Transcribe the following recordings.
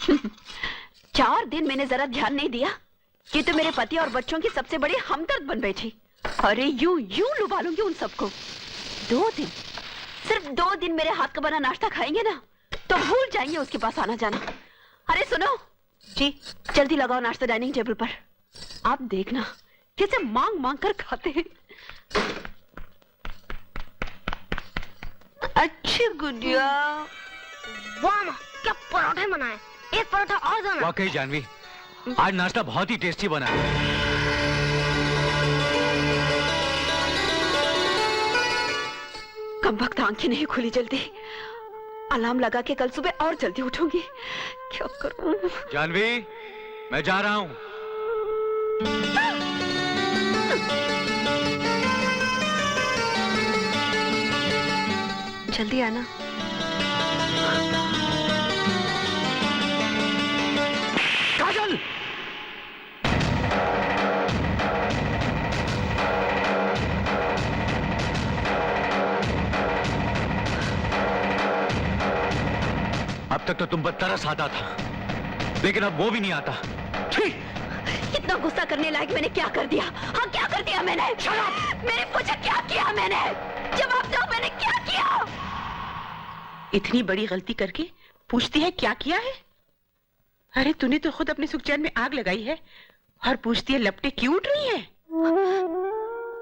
4 दिन मैंने जरा ध्यान नहीं दिया कि तो मेरे पति और बच्चों की सबसे बड़ी हमदर्द बन बैठी। अरे यूं लुभा लूंगी उन सबको। 2 दिन, सिर्फ 2 दिन मेरे हाथ का बना नाश्ता खाएंगे ना तो भूल जाएंगे उसके पास आना जाना। अरे सुनो जी, जल्दी लगाओ नाश्ता डाइनिंग टेबल पर। आप देखना कैसे मांग मांग कर खाते हैं। अच्छी गुड़िया। वाह माँ, क्या पराठे बनाए। एक पराठा और दो ना। वाकई जानवी, आज नाश्ता बहुत ही टेस्टी बना है। कम वक्त आंखें नहीं खुली जल्दी। अलार्म लगा के कल सुबह और जल्दी उठूंगी। क्या करूं? जानवी, मैं जा रहा हूं। जल्दी आना। काजल! अब तक तो तुम पर तरस आता था, लेकिन अब वो भी नहीं आता। ठीक। इतना गुस्सा करने लायक मैंने क्या कर दिया? हाँ, क्या कर दिया मैंने? मेरे पूछे क्या किया मैंने? जवाब दो, मैंने क्या किया? इतनी बड़ी गलती करके पूछती है क्या किया है? अरे तूने तो खुद अपने सुखचैन में आग लगाई है और पूछती है लपटे क्यों उठ रही है?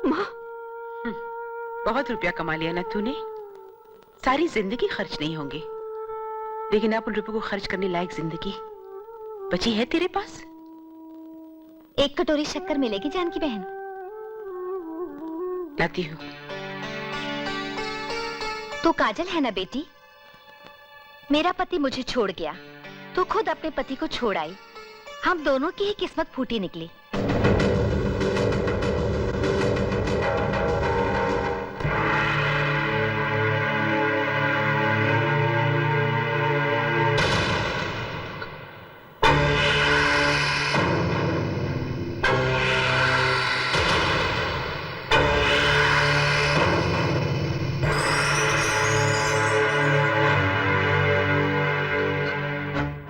माँ, बहुत रुपया कमा लिया ना तूने, सारी जिंदगी खर्च नहीं होंगे, लेकिन आप उन रुपयों को खर्च करने लायक जिंदगी बची है तेरे पास? 1 कटोरी शक्कर मिलेगी जानकी बहन? लाती हूँ। तो काजल है ना बेटी, मेरा पति मुझे छोड़ गया तो खुद अपने पति को छोड़ आई। हम दोनों की ही किस्मत फूटी निकली।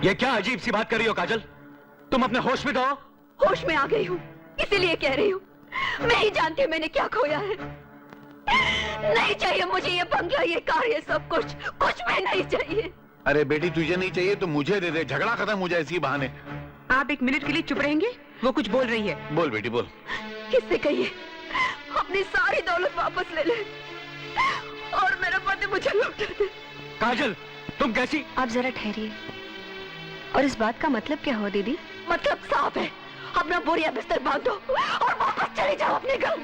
ये क्या अजीब सी बात कर रही हो काजल? तुम अपने होश में तो हो? होश में आ गई हूँ, इसीलिए कह रही हूँ। मैं ही जानती हूँ मैंने क्या खोया है। नहीं चाहिए मुझे ये बंगला, ये कार, ये सब कुछ भी नहीं चाहिए। अरे बेटी, तुझे नहीं चाहिए तो मुझे दे दे, झगड़ा खत्म हो जाए इसी बहाने। आप 1 मिनट के लिए चुप रहेंगे? वो कुछ बोल रही है। बोल बेटी बोल। किससे कहिए अपनी सारी दौलत वापस ले ले और मेरा पति मुझे लौटा दे। काजल, तुम कैसी? आप जरा ठहरिए। और इस बात का मतलब क्या हुआ दीदी? मतलब साफ है, अपना बोरिया बिस्तर बांधो और वापस चले जाओ अपने घर।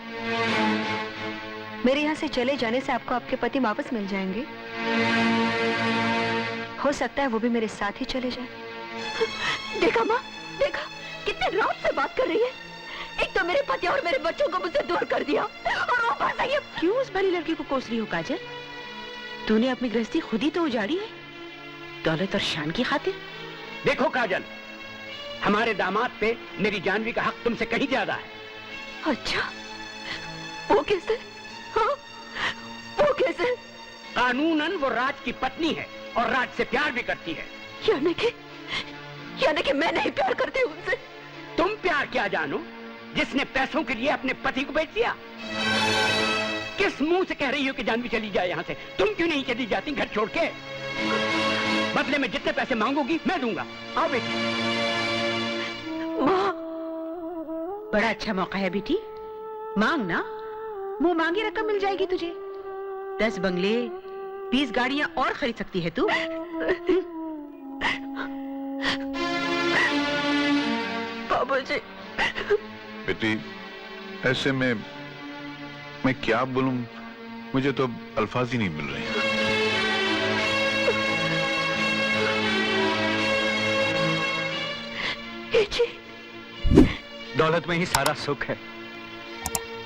मेरे यहाँ से चले जाने से आपको आपके पति वापस मिल जाएंगे। हो सकता है वो भी मेरे साथ ही चले जाए। देखा माँ, देखा कितने रात से बात कर रही है। एक तो मेरे पति और मेरे बच्चों को मुझसे दूर कर दिया और ऊपर से ये। क्यों उस भली लड़की को कोस रही हो काजल? तूने अपनी गृहस्थी खुद ही तो उजाड़ी है, दौलत और शान की खातिर। देखो काजल, हमारे दामाद पे मेरी जानवी का हक तुमसे कहीं ज्यादा है। अच्छा, वो कैसे? हाँ, वो कैसे? कानूनन वो राज की पत्नी है और राज से प्यार भी करती है। यानी कि मैं नहीं प्यार करती उनसे। तुम प्यार क्या जानो, जिसने पैसों के लिए अपने पति को बेच दिया? किस मुंह से कह रही हो कि जानवी चली जाए यहाँ से? तुम क्यों नहीं चली जाती घर छोड़ के? बदले में जितने पैसे मांगोगी मैं दूंगा। आओ बेटी। माँ, बड़ा अच्छा मौका है बेटी, मांग ना। मुंह मांगी रकम मिल जाएगी तुझे। 10 बंगले, 20 गाड़ियां और खरीद सकती है तू। बाबूजी। बेटी, ऐसे में मैं क्या बोलूं, मुझे तो अल्फाज ही नहीं मिल रहे। दौलत में ही सारा सुख है,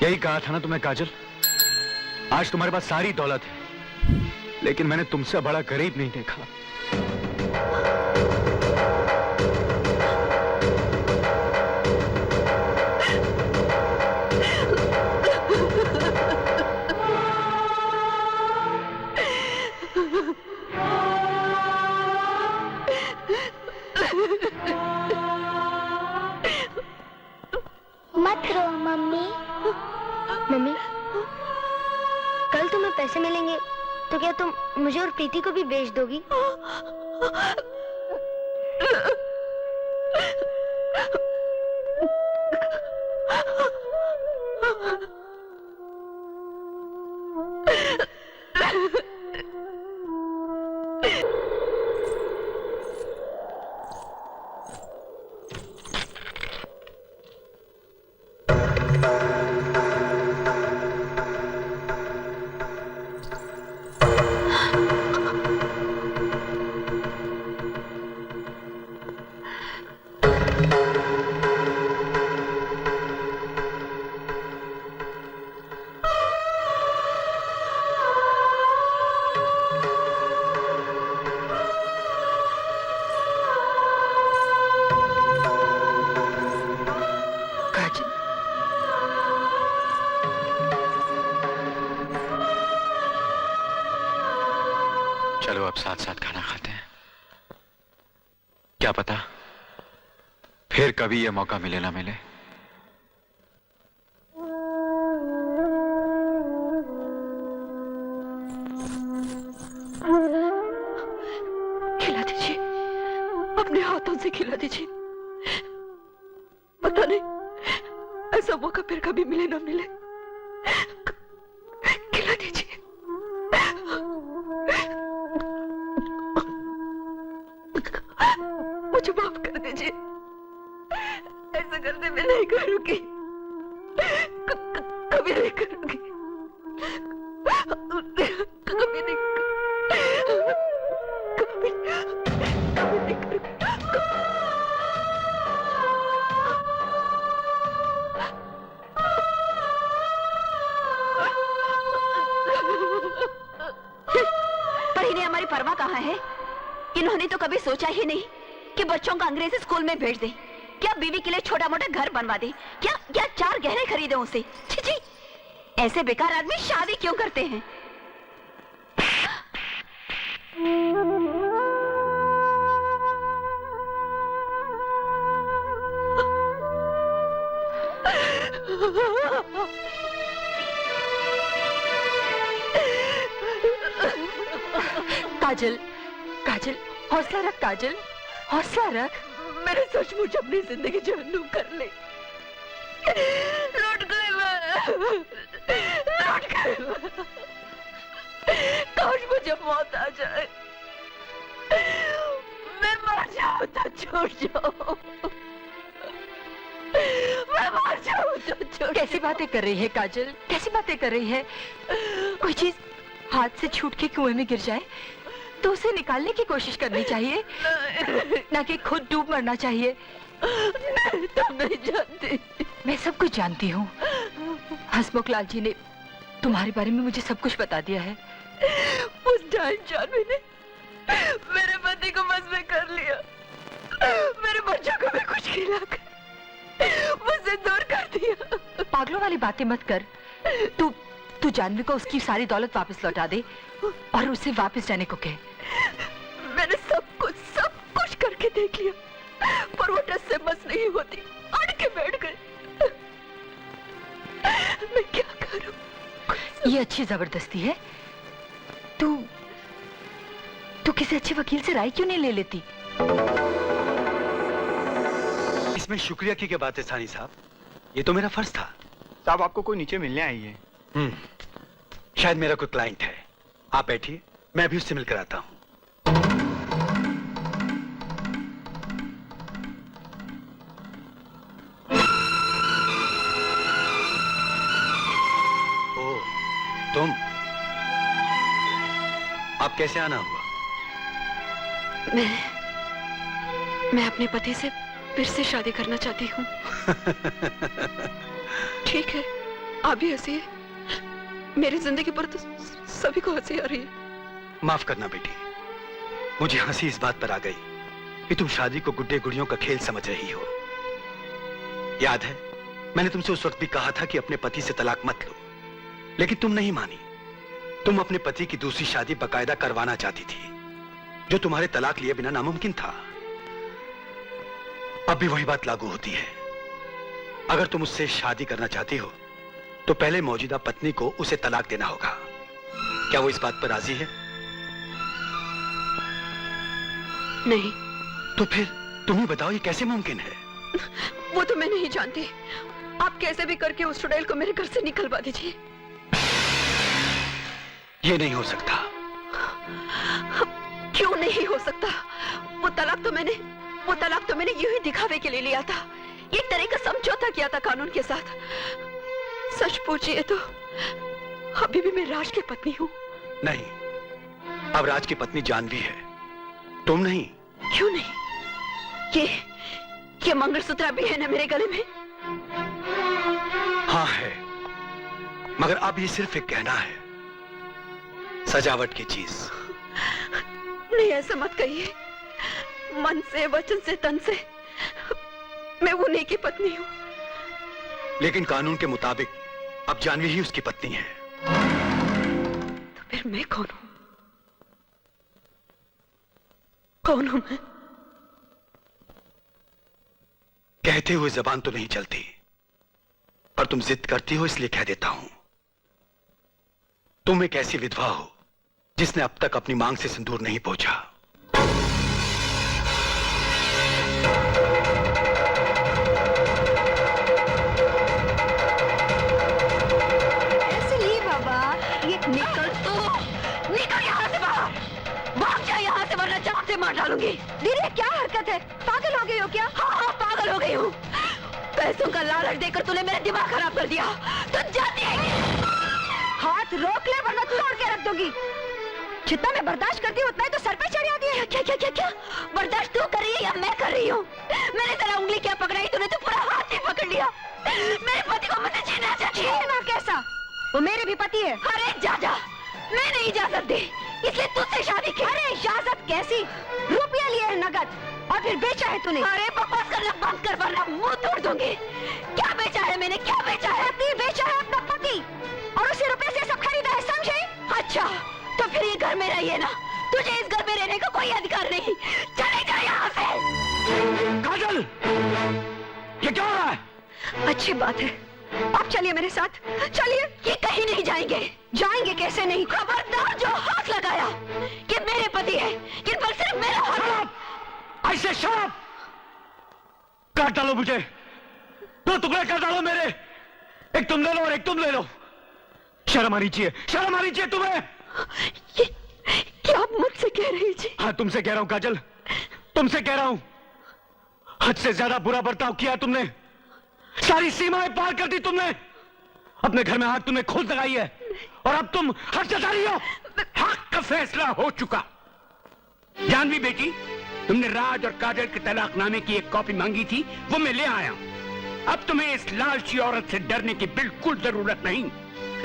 यही कहा था ना तुम्हें काजल। आज तुम्हारे पास सारी दौलत है, लेकिन मैंने तुमसे बड़ा गरीब नहीं देखा। मम्मी, कल तुम्हें पैसे मिलेंगे तो क्या तुम मुझे और प्रीति को भी बेच दोगी? काजल, चलो अब साथ साथ खाना खाते हैं। क्या पता फिर कभी ये मौका मिले ना मिले। खिला दीजिए, अपने हाथों से खिला दीजिए। पता नहीं ऐसा मौका फिर कभी मिले ना मिले। खिला दीजिए। मुझे माफ कर दीजिए, ऐसा करने में नहीं करूंगी, कभी नहीं करूंगी, कभी नहीं, कभी नहीं करूंगी। पर इन्हें हमारी परवाह कहाँ है? इन्होंने तो कभी सोचा ही नहीं कि बच्चों को अंग्रेजी स्कूल में भेज दे, क्या बीवी के लिए छोटा मोटा घर बनवा दे, क्या 4 गहने खरीदे उसे। छी छी, ऐसे बेकार आदमी शादी क्यों करते हैं? काजल, काजल, हौसला रख काजल, हौसला रख। मैंने सचमुच अपनी जिंदगी जहन्नुम कर ली। लौट गई मैं, लौट गई मैं। काश मुझे मौत आ जाए, मैं मर जाऊं तो छोड़ जाओ, मैं मर जाऊं तो छोड़। कैसी बातें कर रही है काजल, कैसी बातें कर रही है? कोई चीज हाथ से छूट के कुएं में गिर जाए तो उसे निकालने की कोशिश करनी चाहिए, ना कि खुद डूब मरना चाहिए। तुम नहीं जानती। मैं सब कुछ जानती हूँ। हंसमुख लाल जी ने तुम्हारे बारे में मुझे सब कुछ बता दिया है। उस टाइम जानवी ने मेरे पति को बस में कर लिया, मेरे बच्चों को भी कुछ खिलाकर मुझसे दूर कर दिया। पागलों वाली बातें मत कर। तू जानवी को उसकी सारी दौलत वापस लौटा दे और उसे वापस जाने को कहे। मैंने सब कुछ करके देख लिया, पर वो टस से मस नहीं होती, अड़ के बैठ गए। मैं क्या करूं? ये अच्छी जबरदस्ती है। तू किसी अच्छे वकील से राय क्यों नहीं ले लेती? इसमें शुक्रिया की क्या बात है सानी साहब, ये तो मेरा फर्ज था। साहब आपको कोई नीचे मिलने आई है। शायद मेरा कोई क्लाइंट है। आप बैठिए, मैं भी उससे मिलकर आता हूं। ओ, तुम? आप कैसे आना हुआ? मैं अपने पति से फिर से शादी करना चाहती हूँ। ठीक है, आप भी हंसिए, मेरी जिंदगी पर तो सभी को हंसी आ रही है। माफ करना बेटी, मुझे हंसी इस बात पर आ गई कि तुम शादी को गुड्डे गुड़ियों का खेल समझ रही हो। याद है, मैंने तुमसे उस वक्त भी कहा था कि अपने पति से तलाक मत लो, लेकिन तुम नहीं मानी। तुम अपने पति की दूसरी शादी बकायदा करवाना चाहती थी, जो तुम्हारे तलाक लिए बिना नामुमकिन था। अब भी वही बात लागू होती है। अगर तुम उससे शादी करना चाहती हो तो पहले मौजूदा पत्नी को उसे तलाक देना होगा। क्या वो इस बात पर राजी है? नहीं। तो फिर तुम ही बताओ, ये कैसे मुमकिन है? वो तो मैं नहीं जानती। आप कैसे भी करके उस चुड़ैल को मेरे घर से निकलवा दीजिए। ये नहीं हो सकता। क्यों नहीं हो सकता? वो तलाक तो मैंने यूं ही दिखावे के लिए लिया था। एक तरह का समझौता किया था कानून के साथ। सच पूछिए तो अभी भी मैं राज की पत्नी हूँ। नहीं, अब राज की पत्नी जानवी है, तुम नहीं। क्यों नहीं? ये मंगलसूत्र भी है ना मेरे गले में? हाँ है, मगर अब ये सिर्फ एक कहना है, सजावट की चीज। नहीं, ऐसा मत कहिए। मन से, वचन से, तन से मैं उन्हीं की पत्नी हूँ। लेकिन कानून के मुताबिक अब जानवी ही उसकी पत्नी है। तो फिर मैं कौन हूँ? कौन हूँ मैं? कहते हुए जबान तो नहीं चलती, पर तुम जिद करती हो इसलिए कह देता हूं। तुम एक ऐसी विधवा हो जिसने अब तक अपनी मांग से सिंदूर नहीं पोंछा। ऐसे ही बाबा, ये निकल यहाँ से बाहर। भाग जा यहाँ से, वरना जान से मार डालूंगी। दीदी क्या हरकत है? पागल हो गई हो क्या? हाँ, पागल हो गई हूँ। पैसों का लालच देकर तूने मेरा दिमाग खराब कर दिया। तू जाती है। हाथ रोक ले वरना तोड़ के रख दूंगी। जितना मैं बर्दाश्त करती हूँ उतना ही तो सर पे चढ़ आती है। क्या बर्दाश्त तू कर रही है या मैं कर रही हूँ? मैंने तेरा उंगली क्या पकड़ाई, तूने तो पूरा हाथ ही पकड़ लिया। मेरे पति को मुझसे छीनना चाहती है। छीनना कैसा? वो मेरे भी पति है। अरे जा, मैं नहीं इजाजत दी, इसलिए तुझसे शादी की। अरे इजाजत कैसी? रुपया लिए है नगद और फिर बेचा है तूने। अरे बकवास करना बंद कर वरना मुंह तोड़ दूंगी। क्या बेचा है मैंने, क्या बेचा है? पति बेचा है अपना पति और उसी रुपए से सब खरीदा है, समझे? अच्छा, तो फिर ये घर मेरा ही है ना? तुझे इस घर में रहने का कोई अधिकार नहीं। चले जा यहाँ से। काजल, ये क्या हो रहा है? अच्छी बात है, आप चलिए मेरे साथ। चलिए। ये कहीं नहीं जाएंगे। जाएंगे कैसे नहीं? खबरदार जो हाथ लगाया, ये मेरे पति है, इन पर सिर्फ मेरा हाथ है। ऐसे शराब काट डालो मुझे, दो टुकड़े कर डालो मेरे। एक तुम ले लो और एक तुम ले लो। शर्म आनी चाहिए तुम्हें। ये क्या आप मुझसे कह रही जी? हाँ, तुमसे कह रहा हूं काजल, तुमसे कह रहा हूं। हद से ज्यादा बुरा बर्ताव किया तुमने, सारी सीमाएं पार कर दी तुमने। अपने घर में आग तुमने खुद लगाई है और अब तुम हद जता रही हो। हक का फैसला हो चुका। जानवी बेटी, तुमने राज और काजल के तलाकनामे की एक कॉपी मांगी थी, वो मैं ले आया हूं। अब तुम्हें इस लालची औरत से डरने की बिल्कुल जरूरत नहीं।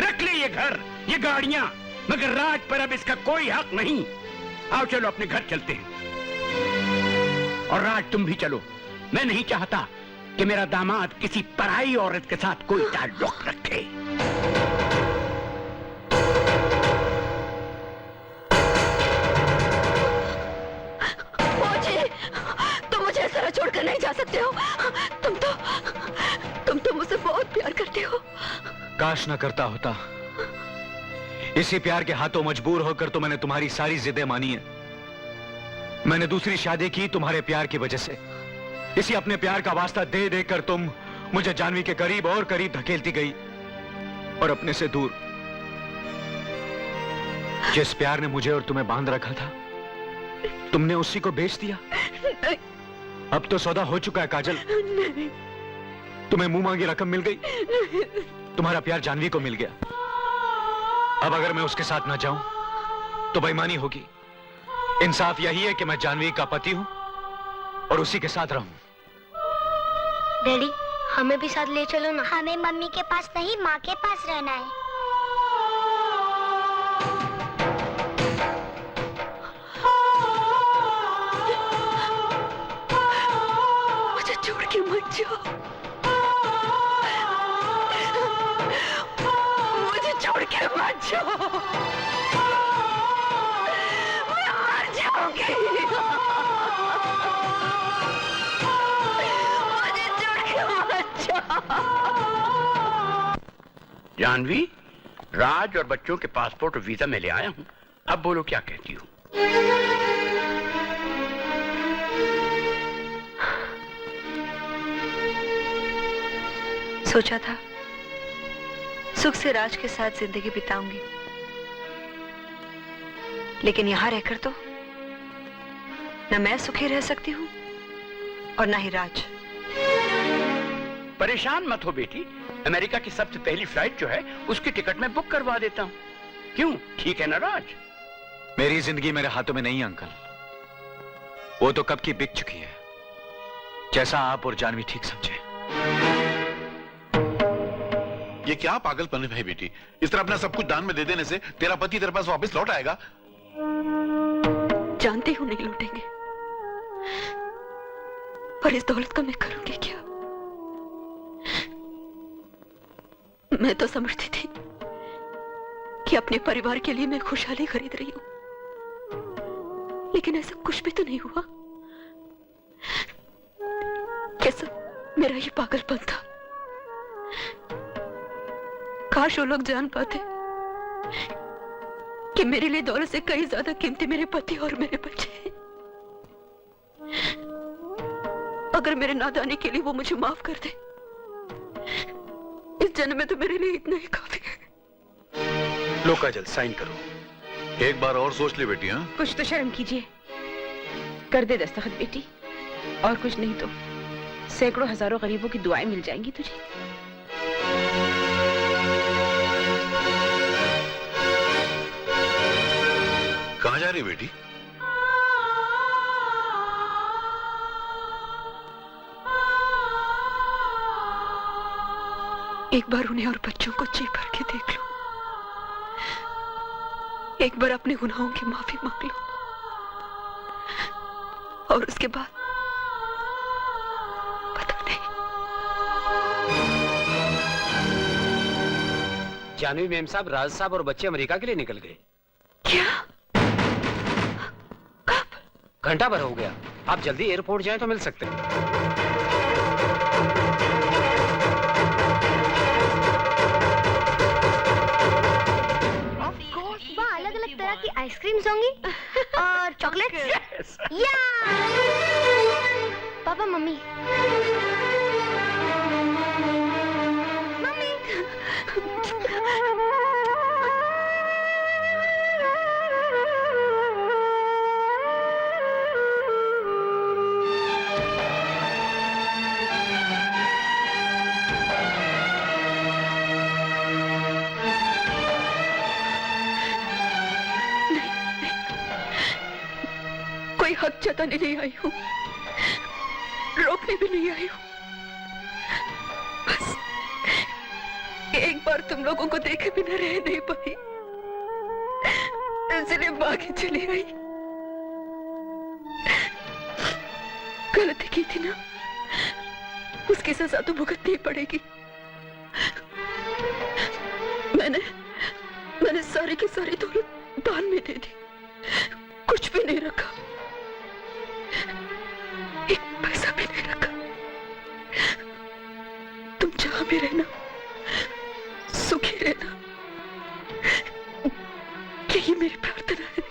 रख ले ये घर, ये गाड़ियां, मगर राज पर अब इसका कोई हक नहीं। आओ चलो अपने घर चलते हैं। और राज तुम भी चलो। मैं नहीं चाहता कि मेरा दामाद किसी पराई औरत के साथ कोई ताल्लुक रखे। तुम मुझे ऐसा छोड़कर नहीं जा सकते हो। तुम तो मुझसे बहुत प्यार करते हो। काश ना करता होता। इसी प्यार के हाथों मजबूर होकर तो मैंने तुम्हारी सारी जिदें मानी है। मैंने दूसरी शादी की तुम्हारे प्यार की वजह से। इसी अपने प्यार का वास्ता दे देकर तुम मुझे जानवी के करीब और करीब धकेलती गई और अपने से दूर। जिस प्यार ने मुझे और तुम्हें बांध रखा था, तुमने उसी को बेच दिया। अब तो सौदा हो चुका है काजल। तुम्हें मुंह मांगी रकम मिल गई, तुम्हारा प्यार जानवी को मिल गया। अब अगर मैं उसके साथ ना जाऊं तो बेईमानी होगी। इंसाफ यही है कि मैं जानवी का पति हूं और उसी के साथ रहूं। डैडी, हमें भी साथ ले चलो ना। हमें मम्मी के पास नहीं, माँ के पास रहना है। मुझे छोड़ के मत जाओ। मुझे छोड़ के मत जाओ। मैं मर जाऊंगी। जानवी, राज और बच्चों के पासपोर्ट और वीजा मैं ले आया हूँ। अब बोलो क्या कहती हो? सोचा था सुख से राज के साथ जिंदगी बिताऊंगी, लेकिन यहां रहकर तो न मैं सुखी रह सकती हूँ और न ही राज। परेशान मत हो बेटी, अमेरिका की सबसे पहली फ्लाइट जो है उसकी टिकट मैं बुक करवा देता हूँ। क्यों, ठीक है ना राज? मेरी जिंदगी मेरे हाथों में नहीं है अंकल, वो तो कब की बिक चुकी है, जैसा आप और जानवी ठीक समझे। ये क्या पागलपन है भाई बेटी? इस तरह अपना सब कुछ दान में दे देने से तेरा पति तेरे पास वापस लौट आएगा? जानती हूं नहीं लौटेंगे, पर इस दौलत का मैं करूंगी क्या? मैं तो समझती थी कि अपने परिवार के लिए मैं खुशहाली खरीद रही हूं, लेकिन ऐसा कुछ भी तो नहीं हुआ। कैसा मेरा ही पागलपन था। काश वो लोग जान पाते कि मेरे लिए दौलत से कई ज्यादा कीमती मेरे पति और मेरे बच्चे हैं। अगर मेरे नादानी के लिए वो मुझे माफ कर दे, इस जन्म में तो मेरे लिए इतना ही काफी है। लो काजल, साइन करो। एक बार और सोच ले बेटी। हाँ, कुछ तो शर्म कीजिए। कर दे दस्तखत बेटी, और कुछ नहीं तो सैकड़ों हजारों गरीबों की दुआएं मिल जाएंगी तुझे। कहाँ जा रही बेटी? एक बार उन्हें और बच्चों को जी भर के देख लो, एक बार अपने गुनाहों की माफी मांग लो, और उसके बाद पता नहीं। जानवी मेम साहब, राज साहब और बच्चे अमेरिका के लिए निकल गए। क्या? घंटा भर हो गया। आप जल्दी एयरपोर्ट जाएं तो मिल सकते हैं। वहाँ अलग अलग तरह की आइसक्रीम्स होंगी और चॉकलेट्स। या पापा मम्मी कोई हक जताने नहीं आई हूँ, रोकने भी नहीं आई हूँ। बस एक बार तुम लोगों को देखे बिना रह नहीं पाई, इसलिए भागी चली आई। गलती की थी ना, उसकी सजा तो भुगतनी पड़ेगी। मैंने सारी की सारी दौलत दान में दे दी, कुछ भी नहीं रखा, एक पैसा भी नहीं रखा। तुम जहां भी रहना, सुखी रहना, यही मेरी प्रार्थना है।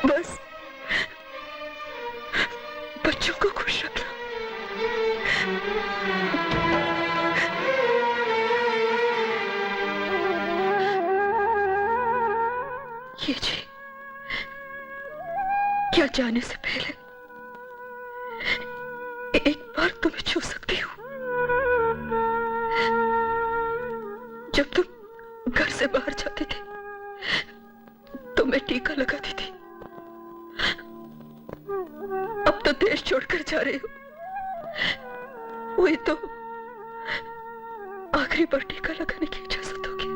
बस बच्चों को खुश रखना। ये जी, क्या जाने से पहले एक बार तुम्हें छू सकती हूँ। जब तुम घर से बाहर जाते थे तो मैं टीका लगाती थी, अब तो देश छोड़कर जा रहे हो, वही तो आखिरी बार टीका लगाने की इजाजत होगी।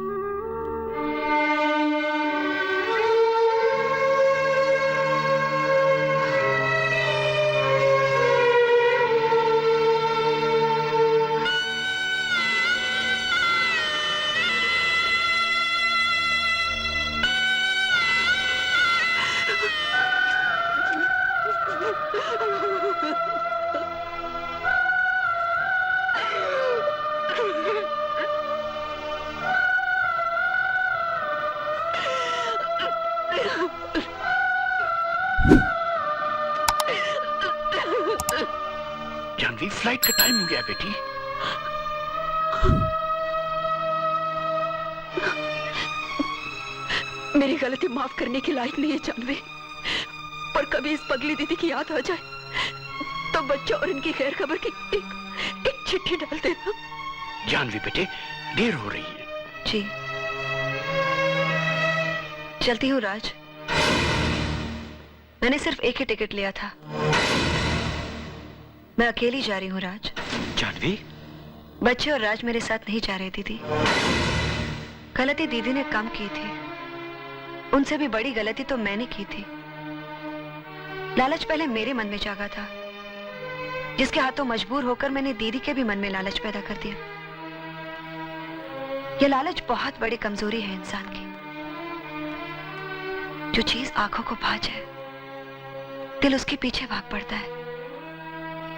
जानवी, फ्लाइट का टाइम हो गया बेटी। मेरी गलती माफ करने की लायक नहीं है जानवी, पर कभी इस पगली दीदी की याद आ जाए तो बच्चों और इनकी खैर खबर की एक चिट्ठी डाल देना। जानवी बेटे, देर हो रही है। जी, चलती हूँ राज। मैंने सिर्फ एक ही टिकट लिया था। मैं अकेली जा रही हूँ राज। जानवी, बच्चे और राज मेरे साथ नहीं जा रहे दीदी। गलती दीदी ने कम की थी, उनसे भी बड़ी गलती तो मैंने की थी। लालच पहले मेरे मन में जागा था, जिसके हाथों मजबूर होकर मैंने दीदी के भी मन में लालच पैदा कर दिया। यह लालच बहुत बड़ी कमजोरी है इंसान की। जो चीज आंखों को भा जाए, दिल उसके पीछे भाग पड़ता है,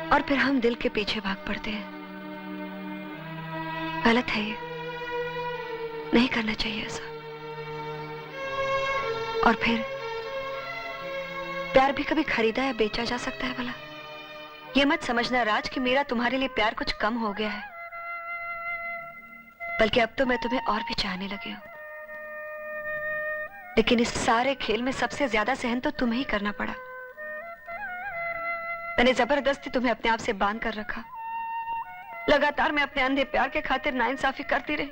और फिर हम दिल के पीछे भाग पड़ते हैं। गलत है ये, नहीं करना चाहिए ऐसा। और फिर प्यार भी कभी खरीदा या बेचा जा सकता है भला? ये मत समझना राज कि मेरा तुम्हारे लिए प्यार कुछ कम हो गया है, बल्कि अब तो मैं तुम्हें और भी चाहने लगी हूं। लेकिन इस सारे खेल में सबसे ज्यादा सहन तो तुम्हें ही करना पड़ा। मैंने जबरदस्ती तुम्हें अपने आप से बांध कर रखा। लगातार मैं अपने अंधे प्यार के खातिर नाइंसाफी करती रही,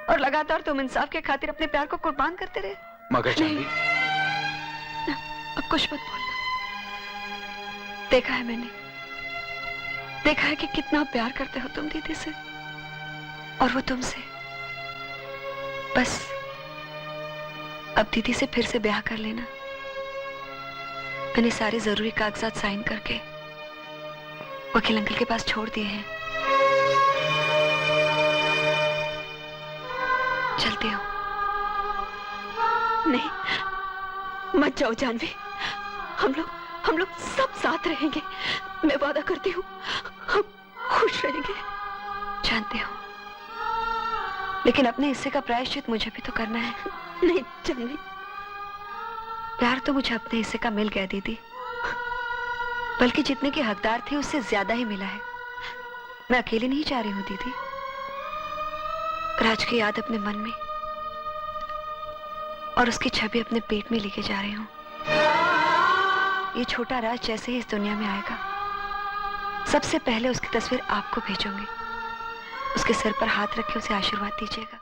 और लगातार तुम इंसाफ के खातिर अपने प्यार को कुर्बान करते रहे। मगर जानवी, अब कुछ मत बोलना। देखा है मैंने, देखा है कि कितना प्यार करते हो तुम दीदी से, और वो तुमसे। बस अब दीदी से फिर से ब्याह कर लेना। मैंने सारे जरूरी कागजात साइन करके वकील अंकल के पास छोड़ दिए हैं। चलती हूँ। नहीं, मत जाओ जानवी। हम लोग सब साथ रहेंगे। मैं वादा करती हूँ, हम खुश रहेंगे। जानती हूँ, लेकिन अपने हिस्से का प्रायश्चित मुझे भी तो करना है। नहीं जानवी, प्यार तो मुझे अपने हिस्से का मिल गया दीदी, बल्कि जितने के हकदार थे उससे ज्यादा ही मिला है। मैं अकेली नहीं जा रही हूँ दीदी। राज की याद अपने मन में और उसकी छवि अपने पेट में लेके जा रही हूँ। ये छोटा राज जैसे ही इस दुनिया में आएगा, सबसे पहले उसकी तस्वीर आपको भेजूंगी। उसके सिर पर हाथ रख के उसे आशीर्वाद दीजिएगा।